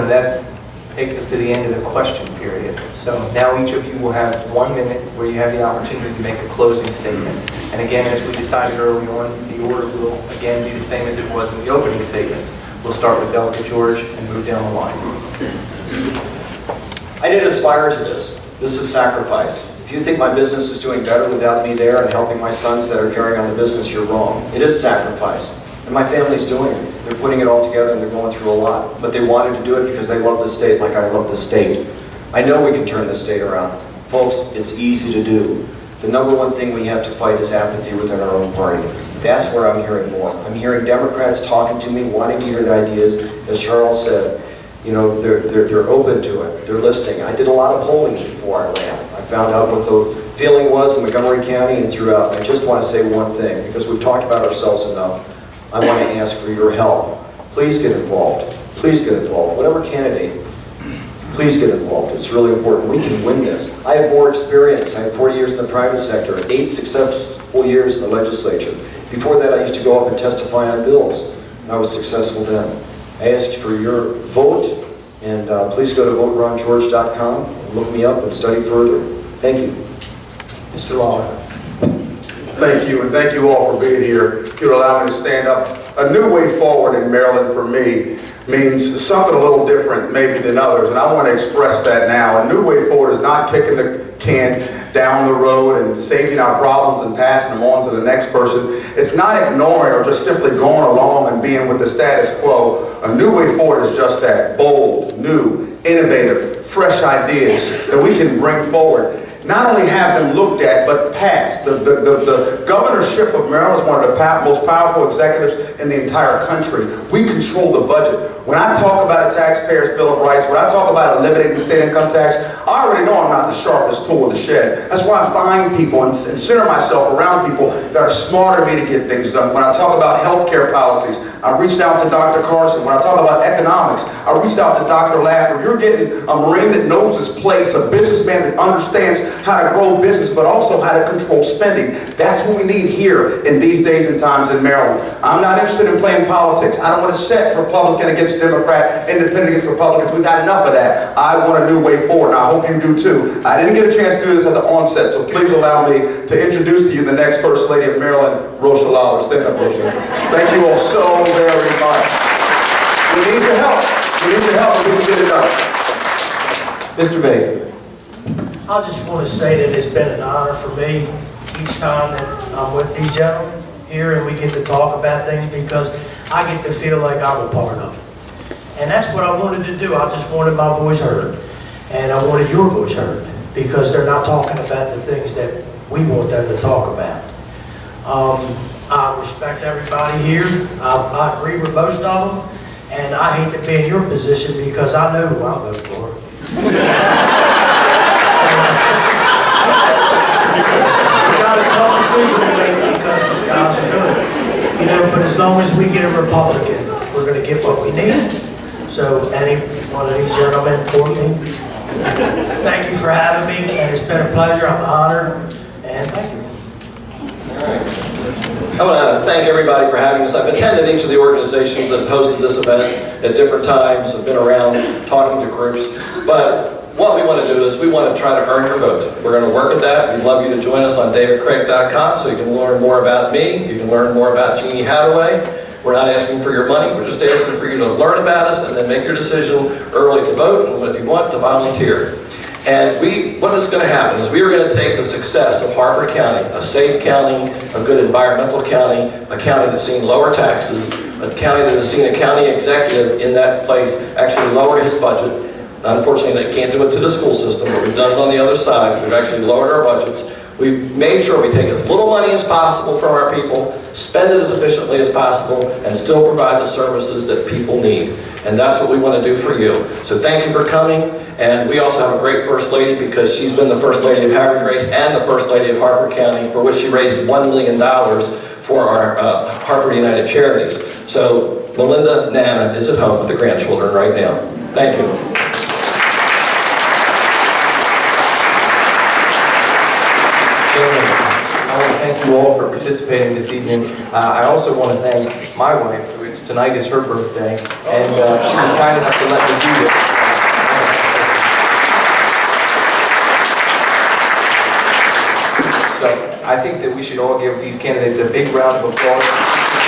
gentlemen, that takes us to the end of the question period. So now each of you will have 1 minute where you have the opportunity to make a closing statement. And again, as we decided early on, the order will again be the same as it was in the opening statements. We'll start with Delegate George and move down the line. I didn't aspire to this. This is sacrifice. If you think my business is doing better without me there and helping my sons that are carrying on the business, you're wrong. It is sacrifice. And my family's doing it. They're putting it all together and they're going through a lot. But they wanted to do it because they love the state like I love the state. I know we can turn the state around. Folks, it's easy to do. The number one thing we have to fight is apathy within our own party. That's where I'm hearing more. I'm hearing Democrats talking to me, wanting to hear the ideas. As Charles said, you know, they're open to it. They're listening. I did a lot of polling before I ran. I found out what the feeling was in Montgomery County and throughout. I just want to say one thing, because we've talked about ourselves enough. I want to ask for your help. Please get involved. Please get involved. Whatever candidate, please get involved. It's really important. We can win this. I have more experience. I have 40 years in the private sector, 8 successful years in the legislature. Before that, I used to go up and testify on bills, and I was successful then. I ask for your vote, and please go to voterongeorge.com and look me up and study further. Thank you. Mr. Lollar. Thank you, and thank you all for being here. If you'd allow me to stand up. A new way forward in Maryland for me means something a little different maybe than others, and I want to express that now. A new way forward is not kicking the can down the road and saving our problems and passing them on to the next person. It's not ignoring or just simply going along and being with the status quo. A new way forward is just that: bold, new, innovative, fresh ideas that we can bring forward. Not only have them looked at, but passed. The governorship of Maryland is one of the most powerful executives in the entire country. We control the budget. When I talk about a taxpayer's bill of rights, when I talk about eliminating the state income tax, I already know I'm not the sharpest tool in the shed. That's why I find people and center myself around people that are smarter than me to get things done. When I talk about healthcare policies, I reached out to Dr. Carson. When I talk about economics, I reached out to Dr. Laffer. You're getting a Marine that knows his place, a businessman that understands how to grow business, but also how to control spending. That's what we need here in these days and times in Maryland. I'm not interested in playing politics. I don't want to set Republican against Democrat, independent against Republicans. We've had enough of that. I want a new way forward, and I hope you do too. I didn't get a chance to do this at the onset, so please allow me to introduce to you the next First Lady of Maryland, Rochelle Lollar. Stand up, Rochelle. Thank you all so very much. We need your help. We need your help, and we can get it done. Mr. Vaeth. I just want to say that it's been an honor for me each time that I'm with these gentlemen here and we get to talk about things, because I get to feel like I'm a part of it. And that's what I wanted to do. I just wanted my voice heard. And I wanted your voice heard, because they're not talking about the things that we want them to talk about. I respect everybody here. I agree with most of them. And I hate to be in your position, because I know who I'll vote for. We got a tough decision to make, because these guys are good. You know, but as long as we get a Republican, we're going to get what we need. So any one of these gentlemen for me, thank you for having me, and it's been a pleasure. I'm honored, and thank you. I want to thank everybody for having us. I've attended each of the organizations that have hosted this event at different times. I've been around talking to groups. But what we want to do is we want to try to earn your vote. We're going to work at that. We'd love you to join us on davidcraig.com so you can learn more about me. You can learn more about Jeannie Hathaway. We're not asking for your money. We're just asking for you to learn about us and then make your decision early to vote, and if you want, to volunteer. And what is going to happen is we are going to take the success of Harford County, a safe county, a good environmental county, a county that's seen lower taxes, a county that has seen a county executive in that place actually lower his budget. Unfortunately, they can't do it to the school system, but we've done it on the other side. We've actually lowered our budgets. We've made sure we take as little money as possible from our people, spend it as efficiently as possible, and still provide the services that people need. And that's what we want to do for you. So thank you for coming. And we also have a great First Lady, because she's been the First Lady of Havre de Grace and the First Lady of Harford County, for which she raised $1 million for our Harford United Charities. So Melinda Nana is at home with the grandchildren right now. Thank you. I want to thank you all for participating this evening. I also want to thank my wife, who secrets. Tonight is her birthday, and she was kind enough to let me do this. So I think that we should all give these candidates a big round of applause.